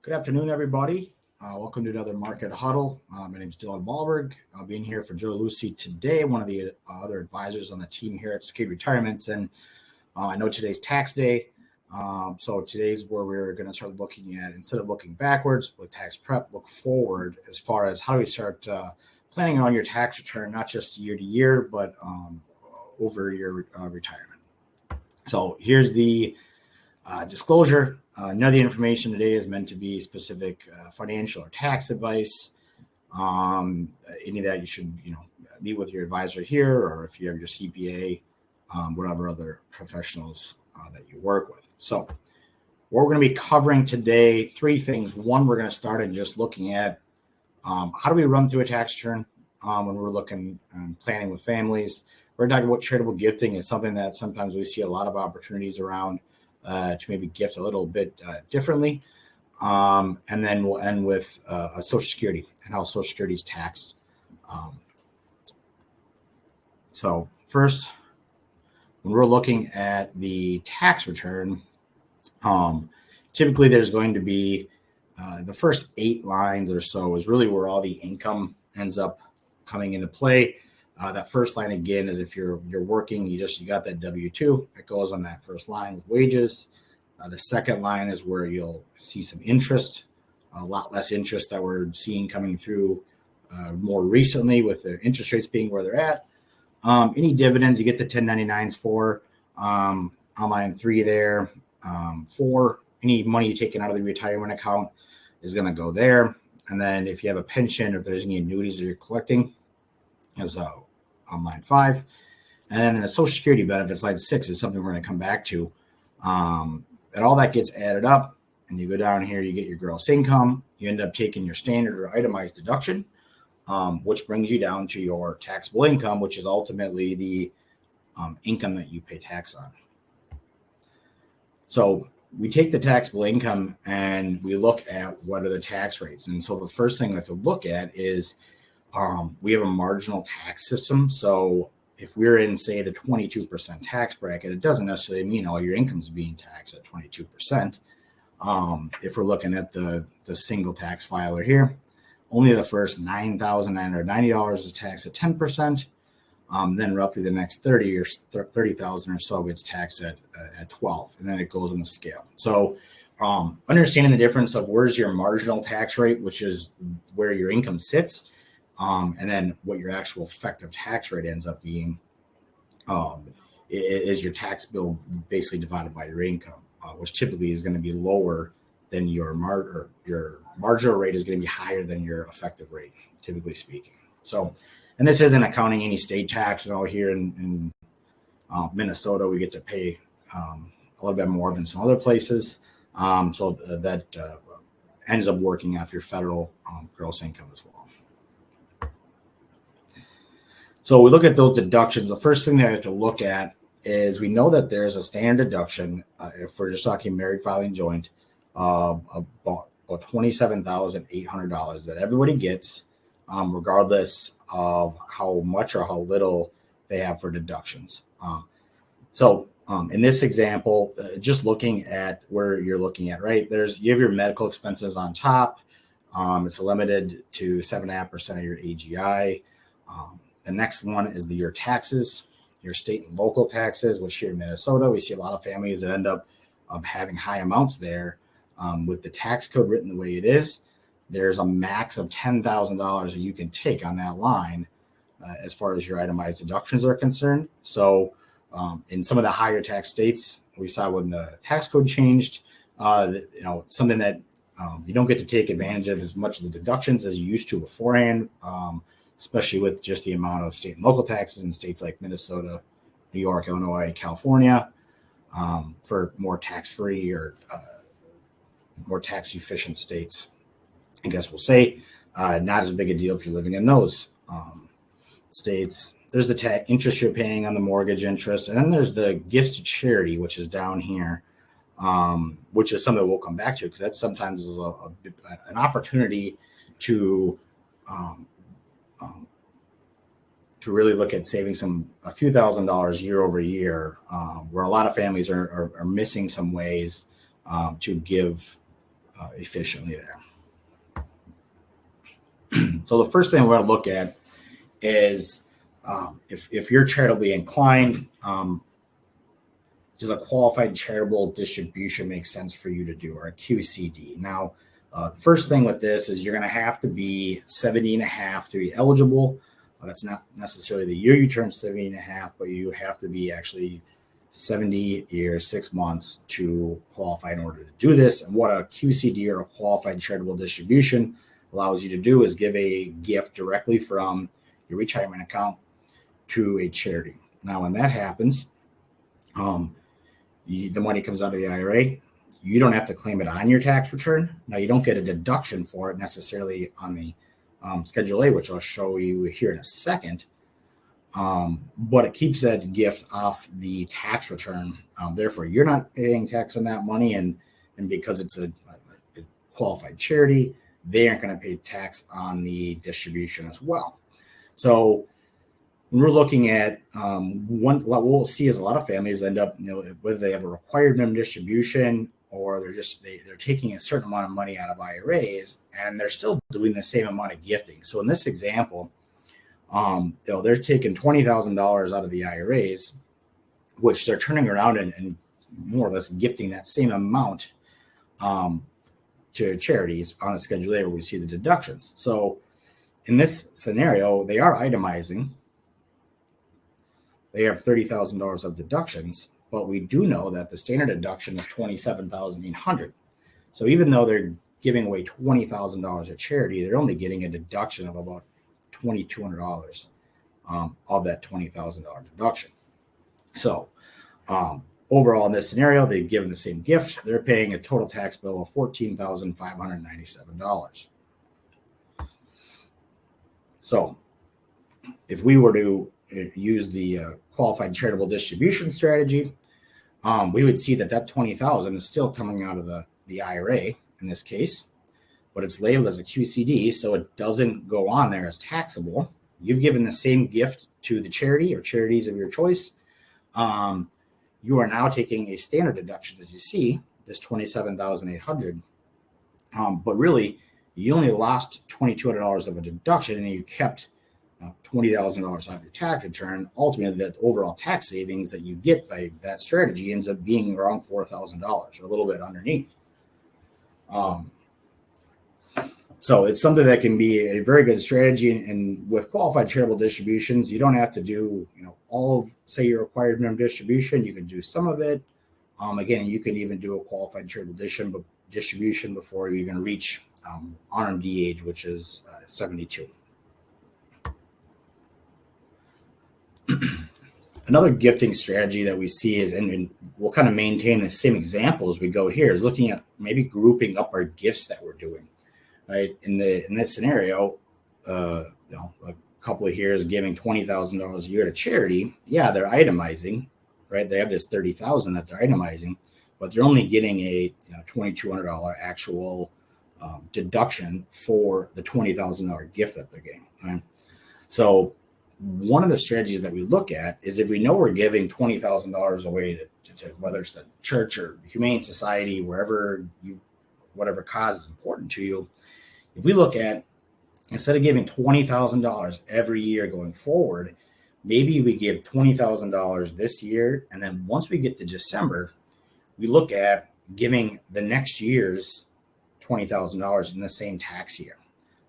Good afternoon, everybody. Welcome to another Market Huddle. My name is Dylan Malberg. I'll be in here for Joe Lucy today, one of the other advisors on the team here at Security Retirements. And I know today's tax day. So today's where we're going to start looking at, instead of looking backwards with tax prep, look forward as far as how do we start planning on your tax return, not just year to year, but over your retirement. So here's the disclosure. None of the information today is meant to be specific financial or tax advice. Any of that you should, meet with your advisor here, or if you have your CPA, whatever other professionals that you work with. So what we're going to be covering today, three things. One, we're going to start in just looking at how do we run through a tax return when we're looking and planning with families. We're talking about charitable gifting is something that sometimes we see a lot of opportunities around to maybe gift a little bit differently. And then we'll end with Social Security and how Social Security is taxed. So first, when we're looking at the tax return, typically there's going to be the first 8 lines or so is really where all the income ends up coming into play. That first line again is if you're working, you got that W-2. It goes on that first line with wages. The second line is where you'll see some interest, a lot less interest that we're seeing coming through more recently with the interest rates being where they're at. Any dividends you get the 1099s for on line 3 there. 4, any money you're taking out of the retirement account is going to go there. And then if you have a pension, if there's any annuities that you're collecting, as on line 5. And then the Social Security benefits, line 6 is something we're going to come back to. And all that gets added up, and you go down here, you get your gross income. You end up taking your standard or itemized deduction, which brings you down to your taxable income, which is ultimately the income that you pay tax on. So we take the taxable income and we look at what are the tax rates. And so the first thing we have to look at is we have a marginal tax system. So if we're in, say, the 22% tax bracket, it doesn't necessarily mean all your income is being taxed at 22%. If we're looking at the single tax filer here, only the first $9,990 is taxed at 10%. Then roughly the next 30,000 or so gets taxed at 12, and then it goes on the scale. So understanding the difference of where's your marginal tax rate, which is where your income sits, and then what your actual effective tax rate ends up being is your tax bill basically divided by your income, which typically is going to be lower than your marginal rate is going to be higher than your effective rate, typically speaking. So, and this isn't accounting any state tax. Here in Minnesota, we get to pay a little bit more than some other places. So that ends up working off your federal gross income as well. So we look at those deductions. The first thing that I have to look at is we know that there's a standard deduction, if we're just talking married filing joint, of about $27,800 that everybody gets, regardless of how much or how little they have for deductions. So in this example, just looking at where you're looking at, right? You have your medical expenses on top. It's limited to 7.5% of your AGI. The next one is your taxes, your state and local taxes, which here in Minnesota, we see a lot of families that end up having high amounts there. With the tax code written the way it is, there's a max of $10,000 that you can take on that line as far as your itemized deductions are concerned. So in some of the higher tax states, we saw when the tax code changed, something that you don't get to take advantage of as much of the deductions as you used to beforehand, especially with just the amount of state and local taxes in states like Minnesota, New York, Illinois, California, for more tax-free or more tax-efficient states. I guess we'll say not as big a deal if you're living in those states. There's the interest you're paying on the mortgage interest, and then there's the gifts to charity, which is down here, which is something we'll come back to because that sometimes is an opportunity to really look at saving a few $1,000s year over year, where a lot of families are missing some ways to give efficiently there. So the first thing we're going to look at is if you're charitably inclined, does a qualified charitable distribution make sense for you to do, or a QCD? Now, the first thing with this is you're going to have to be 70 and a half to be eligible. That's not necessarily the year you turn 70 and a half, but you have to be actually 70 years, 6 months to qualify in order to do this. And what a QCD, or a qualified charitable distribution, allows you to do is give a gift directly from your retirement account to a charity. Now, when that happens, the money comes out of the IRA. You don't have to claim it on your tax return. Now, you don't get a deduction for it necessarily on the Schedule A, which I'll show you here in a second. But it keeps that gift off the tax return. Therefore, you're not paying tax on that money. And because it's a qualified charity, they aren't going to pay tax on the distribution as well. So when we're looking at what we'll see is a lot of families end up, whether they have a required minimum distribution or they're taking a certain amount of money out of IRAs, and they're still doing the same amount of gifting. So in this example, they're taking $20,000 out of the IRAs, which they're turning around and more or less gifting that same amount to charities on the Schedule A, where we see the deductions. So in this scenario, they are itemizing. They have $30,000 of deductions, but we do know that the standard deduction is $27,800. So even though they're giving away $20,000 at charity, they're only getting a deduction of about $2,200 of that $20,000 deduction. So overall, in this scenario, they've given the same gift. They're paying a total tax bill of $14,597. So if we were to use the qualified charitable distribution strategy, we would see that $20,000 is still coming out of the IRA in this case, but it's labeled as a QCD, so it doesn't go on there as taxable. You've given the same gift to the charity or charities of your choice. You are now taking a standard deduction, as you see, this $27,800. But really, you only lost $2,200 of a deduction, and you kept $20,000 off your tax return. Ultimately, that overall tax savings that you get by that strategy ends up being around $4,000, or a little bit underneath. So it's something that can be a very good strategy. And with qualified charitable distributions, you don't have to do, all of, say, your required minimum distribution. You can do some of it. Again, you can even do a qualified charitable distribution before you even reach RMD age, which is 72. Another gifting strategy that we see is, and we'll kind of maintain the same example as we go here, is looking at maybe grouping up our gifts that we're doing. Right, in this scenario, a couple of here is giving $20,000 a year to charity. Yeah, they're itemizing, right? They have this $30,000 that they're itemizing, but they're only getting a $2,200 actual deduction for the $20,000 gift that they're getting. Right? So one of the strategies that we look at is, if we know we're giving $20,000 away to whether it's the church or the Humane Society, whatever cause is important to you. If we look at, instead of giving $20,000 every year going forward, maybe we give $20,000 this year, and then once we get to December, we look at giving the next year's $20,000 in the same tax year.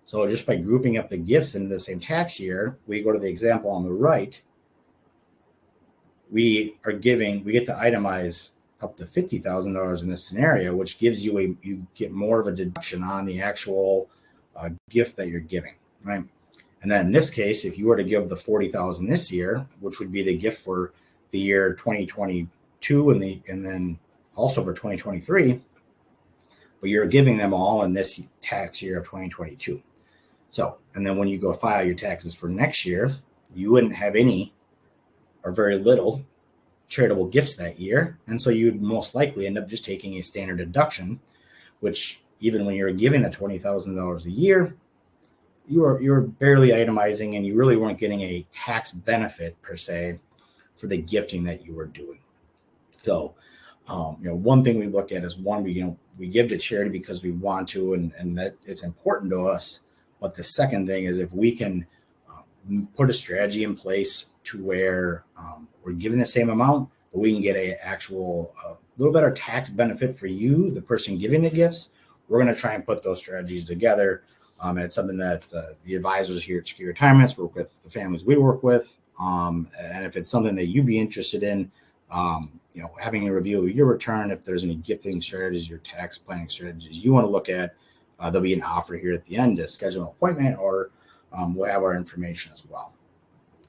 So just by grouping up the gifts into the same tax year, we go to the example on the right, we get to itemize up to $50,000 in this scenario, which gives you you get more of a deduction on the actual gift that you're giving, right? And then in this case, if you were to give the $40,000 this year, which would be the gift for the year 2022 and then also for 2023, but you're giving them all in this tax year of 2022. So, and then when you go file your taxes for next year, you wouldn't have any or very little charitable gifts that year. And so you'd most likely end up just taking a standard deduction, which even when you're giving the $20,000 a year, you're barely itemizing, and you really weren't getting a tax benefit per se for the gifting that you were doing. So One thing we look at is we give to charity because we want to, and that it's important to us. But the second thing is if we can put a strategy in place to where we're giving the same amount, but we can get a actual little better tax benefit for you, the person giving the gifts. We're going to try and put those strategies together. And it's something that the advisors here at QCD Retirements work with the families we work with. And if it's something that you'd be interested in, having a review of your return, if there's any gifting strategies, your tax planning strategies you want to look at, there'll be an offer here at the end to schedule an appointment, or we'll have our information as well.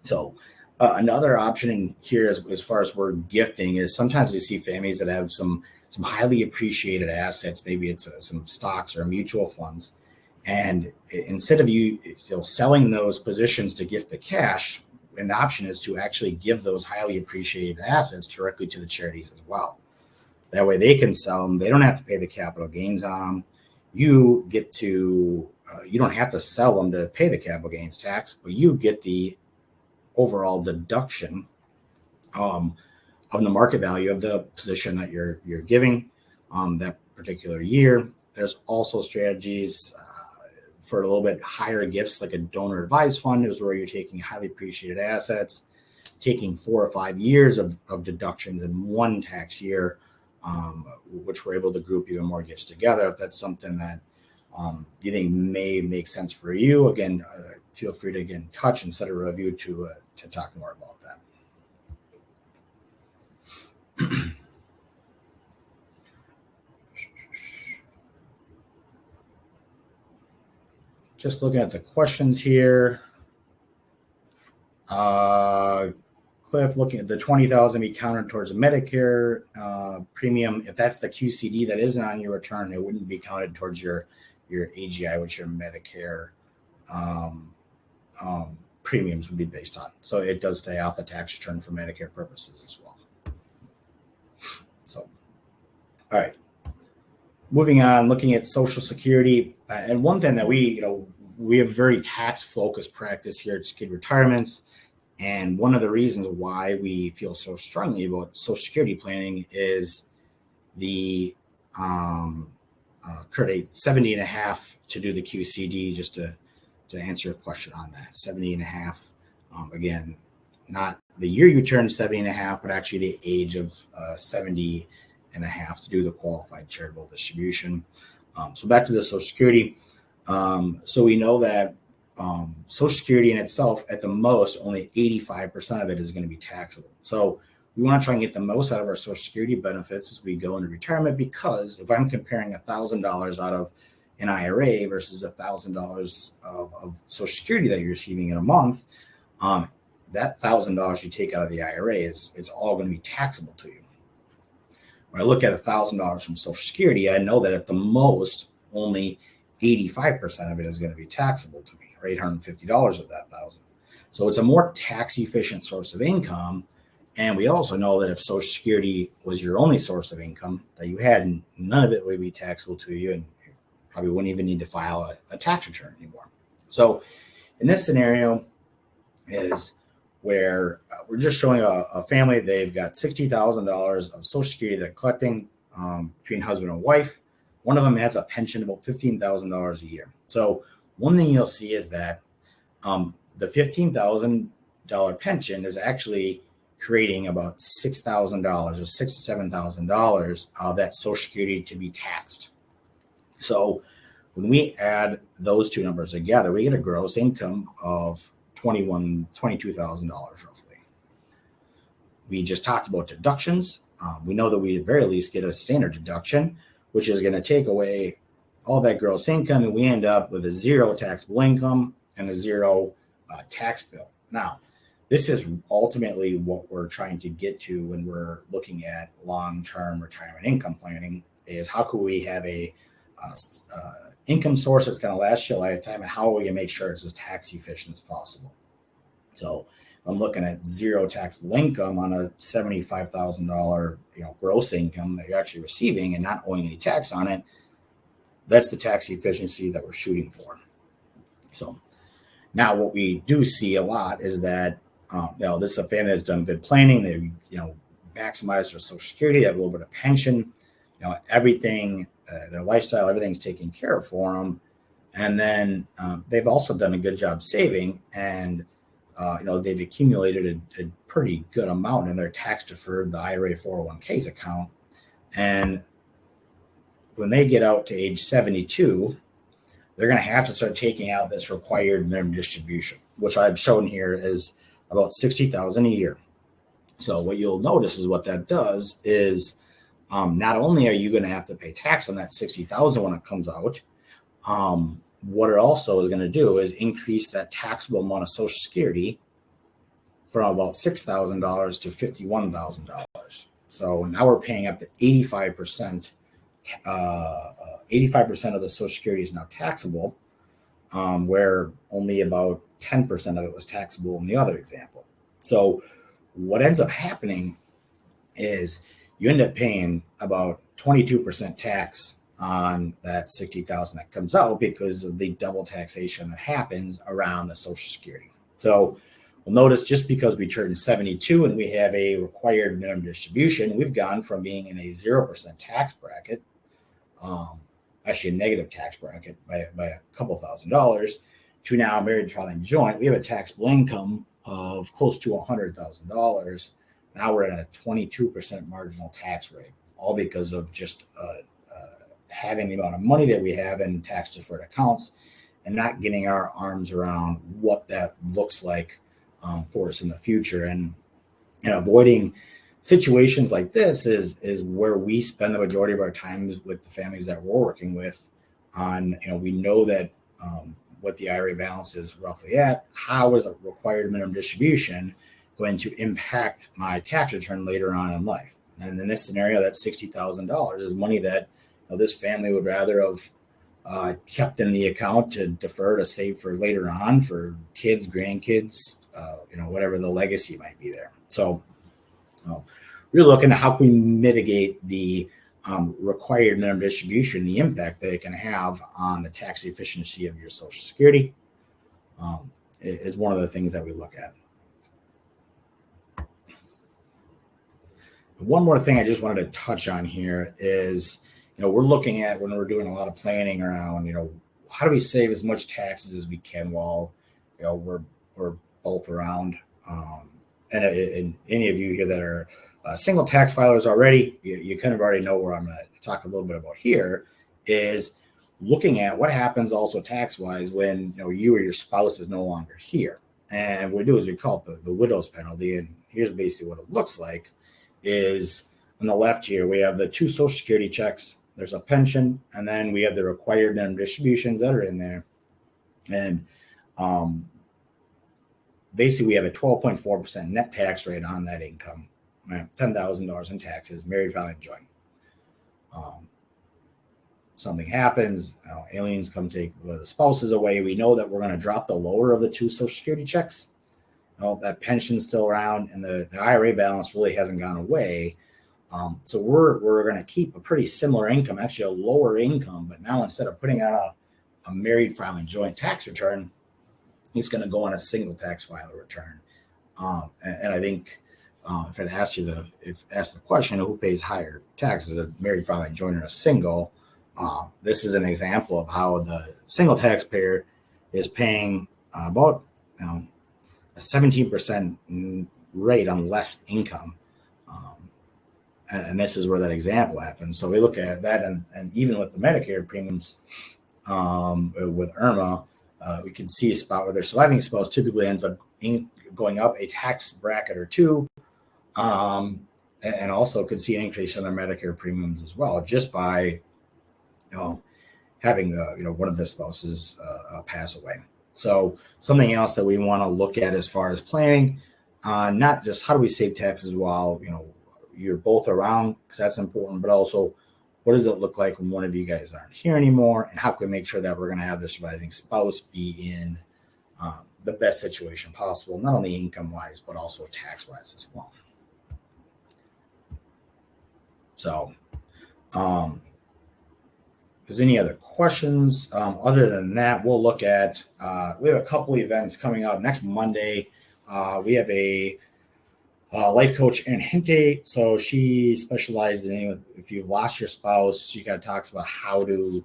So another option in here, as far as we're gifting, is sometimes we see families that have some highly appreciated assets. Maybe it's some stocks or mutual funds. And instead of you selling those positions to gift the cash, an option is to actually give those highly appreciated assets directly to the charities as well. That way they can sell them. They don't have to pay the capital gains on them. You get to, you don't have to sell them to pay the capital gains tax, but you get the overall deduction of the market value of the position that you're giving that particular year. There's also strategies for a little bit higher gifts, like a donor advised fund, is where you're taking highly appreciated assets, taking 4 or 5 years of deductions in one tax year, which we're able to group even more gifts together. If that's something that you think may make sense for you, again, feel free to get in touch and set a review to talk more about that. Just looking at the questions here. Cliff, looking at the $20,000 be counted towards a Medicare premium. If that's the QCD that isn't on your return, it wouldn't be counted towards your AGI, which your Medicare premiums would be based on. So it does stay off the tax return for Medicare purposes as well. So, all right. Moving on, looking at Social Security, and one thing that we have very tax-focused practice here at QCD Retirements, and one of the reasons why we feel so strongly about Social Security planning is the Kurt, 70.5 to do the QCD. Just to answer your question on that, 70.5. Again, not the year you turn 70.5, but actually the age of 70.5 to do the qualified charitable distribution. So back to the Social Security. So we know that Social Security in itself, at the most, only 85% of it is going to be taxable. So we want to try and get the most out of our Social Security benefits as we go into retirement, because if I'm comparing $1,000 out of an IRA versus $1,000 of Social Security that you're receiving in a month, that $1,000 you take out of the IRA it's all going to be taxable to you. When I look at $1,000 from Social Security, I know that at the most, only 85% of it is going to be taxable to me, or $850 of that $1,000. So it's a more tax efficient source of income. And we also know that if Social Security was your only source of income that you had, none of it would be taxable to you, and you probably wouldn't even need to file a tax return anymore. So in this scenario is where we're just showing a family, they've got $60,000 of Social Security they're collecting between husband and wife. One of them has a pension of about $15,000 a year. So one thing you'll see is that the $15,000 pension is actually creating about $6,000 or $6,000 to $7,000 of that Social Security to be taxed. So when we add those two numbers together, we get a gross income of $22,000 roughly. We just talked about deductions. We know that we at very least get a standard deduction, which is going to take away all that gross income, and we end up with a zero taxable income and a zero tax bill. Now, this is ultimately what we're trying to get to when we're looking at long-term retirement income planning, is how can we have a income source that's going to last you a lifetime, and how are we going to make sure it's as tax efficient as possible. So I'm looking at zero taxable income on a $75,000 gross income that you're actually receiving and not owing any tax on it. That's the tax efficiency that we're shooting for. So now what we do see a lot is that this is a family that's done good planning. They maximize their Social Security, they have a little bit of pension, everything, their lifestyle, everything's taken care of for them. And then they've also done a good job saving, and they've accumulated a pretty good amount in their tax deferred, the IRA 401ks account. And when they get out to age 72, they're going to have to start taking out this required minimum distribution, which I've shown here is about $60,000 a year. So what you'll notice is what that does is not only are you going to have to pay tax on that $60,000 when it comes out, what it also is going to do is increase that taxable amount of Social Security from about $6,000 to $51,000. So now we're paying up to 85%. 85% of the Social Security is now taxable, where only about 10% of it was taxable in the other example. So what ends up happening is you end up paying about 22% tax on that $60,000 that comes out because of the double taxation that happens around the Social Security. So we'll notice just because we turned 72 and we have a required minimum distribution, we've gone from being in a 0% tax bracket, actually a negative tax bracket by a couple $1,000s, to now married filing joint. We have a taxable income of close to $100,000. Now we're at a 22% marginal tax rate, all because of just having the amount of money that we have in tax deferred accounts and not getting our arms around what that looks like for us in the future. And avoiding situations like this is where we spend the majority of our time with the families that we're working with on, we know that what the IRA balance is roughly at. How is a required minimum distribution going to impact my tax return later on in life? And in this scenario, that $60,000 is money that this family would rather have kept in the account to defer to save for later on for kids, grandkids, whatever the legacy might be there. So we're looking at how can we mitigate the required minimum distribution, the impact that it can have on the tax efficiency of your Social Security is one of the things that we look at. One more thing I just wanted to touch on here is, we're looking at when we're doing a lot of planning around, how do we save as much taxes as we can while, we're both around. And any of you here that are single tax filers already, you kind of already know where I'm going to talk a little bit about here is looking at what happens also tax-wise when you or your spouse is no longer here. And what we do is we call it the widow's penalty. And here's basically what it looks like is on the left here, we have the two Social Security checks. There's a pension, and then we have the required minimum distributions that are in there. And basically, we have a 12.4% net tax rate on that income, right? $10,000 in taxes, married filing joint. Something happens, aliens come take the spouses away. We know that we're going to drop the lower of the two Social Security checks. That pension's still around, and the IRA balance really hasn't gone away. So we're going to keep a pretty similar income, actually a lower income, but now instead of putting out a married filing joint tax return, it's going to go on a single tax filer return. And I think if I'd asked the question of who pays higher taxes, a married filing joint or a single, this is an example of how the single taxpayer is paying about a 17% rate on less income. And this is where that example happens. So we look at that, and even with the Medicare premiums with IRMA, we can see a spot where their surviving spouse typically ends up going up a tax bracket or two, and also could see an increase in their Medicare premiums as well, just by having one of the spouses pass away. So something else that we want to look at as far as planning, not just how do we save taxes while you're both around, because that's important, but also what does it look like when one of you guys aren't here anymore, and how can we make sure that we're going to have the surviving spouse be in the best situation possible, not only income-wise, but also tax-wise as well. So if there's any other questions, other than that, we'll look at, we have a couple events coming up. Next Monday, we have a life coach and Hinte. So she specializes in if you've lost your spouse, she kind of talks about how to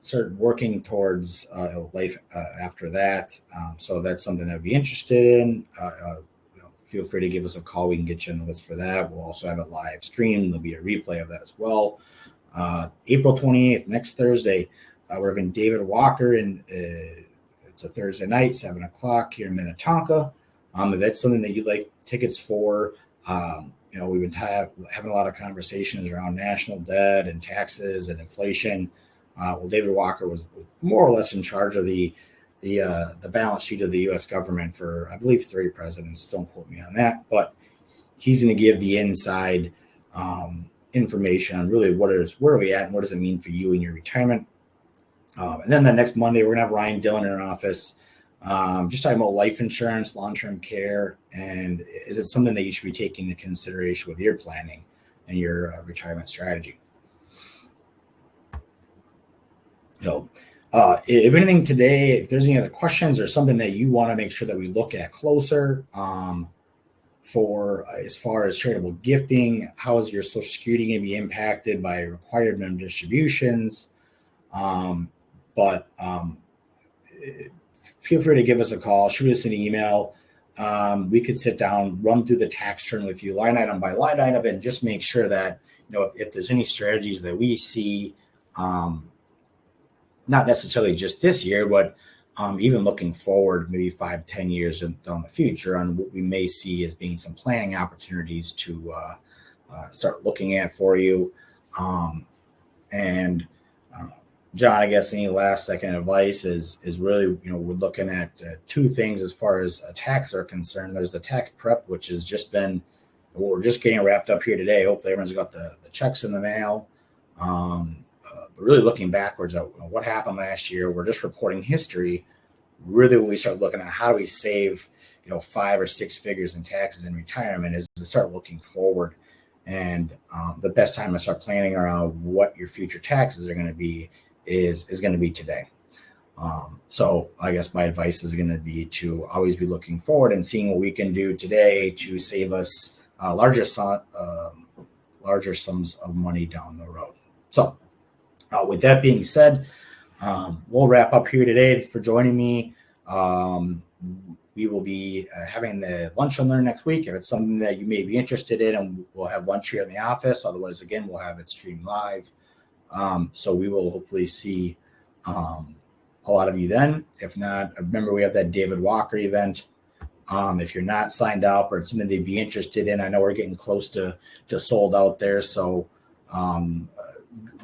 start working towards life after that. So that's something that would be interested in. Feel free to give us a call. We can get you on the list for that. We'll also have a live stream. There'll be a replay of that as well. April 28th, next Thursday, we're having David Walker, and it's a Thursday night, 7 o'clock here in Minnetonka. If that's something that you'd like tickets for, we've been having a lot of conversations around national debt and taxes and inflation. Well, David Walker was more or less in charge of the balance sheet of the U.S. government for, I believe, 3 presidents. Don't quote me on that, but he's going to give the inside information on really where are we at and what does it mean for you in your retirement. And then the next Monday, we're going to have Ryan Dillon in our office, just talking about life insurance, long-term care, and is it something that you should be taking into consideration with your planning and your retirement strategy. So if anything today, if there's any other questions or something that you want to make sure that we look at closer for as far as charitable gifting, how is your Social Security going to be impacted by required minimum distributions? Feel free to give us a call, shoot us an email. We could sit down, run through the tax return with you line item by line item, and just make sure that, if there's any strategies that we see, not necessarily just this year, but even looking forward, maybe 5-10 years down the future, on what we may see as being some planning opportunities to start looking at for you. John, I guess any last second advice is really, we're looking at 2 things as far as tax are concerned. There's the tax prep, which has just been, we're just getting wrapped up here today. Hopefully everyone's got the checks in the mail. But really looking backwards at what happened last year, we're just reporting history. Really, when we start looking at how do we save, 5 or 6 figures in taxes in retirement, is to start looking forward. And the best time to start planning around what your future taxes are going to be is going to be today. So I guess my advice is going to be to always be looking forward and seeing what we can do today to save us larger sums of money down the road. So with that being said, we'll wrap up here today. Thanks for joining me. We will be having the lunch and learn next week if it's something that you may be interested in, and we'll have lunch here in the office. Otherwise, again, we'll have it streamed live. So we will hopefully see a lot of you then. If not, remember we have that David Walker event. If you're not signed up or it's something they'd be interested in, I know we're getting close to sold out there. So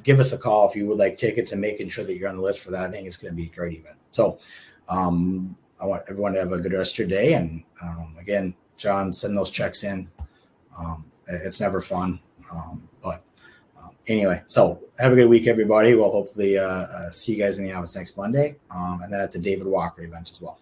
give us a call if you would like tickets, and making sure that you're on the list for that. I think it's going to be a great event. So I want everyone to have a good rest of your day. And again, John, send those checks in. It's never fun. Anyway, so have a good week, everybody. We'll hopefully see you guys in the office next Monday, and then at the David Walker event as well.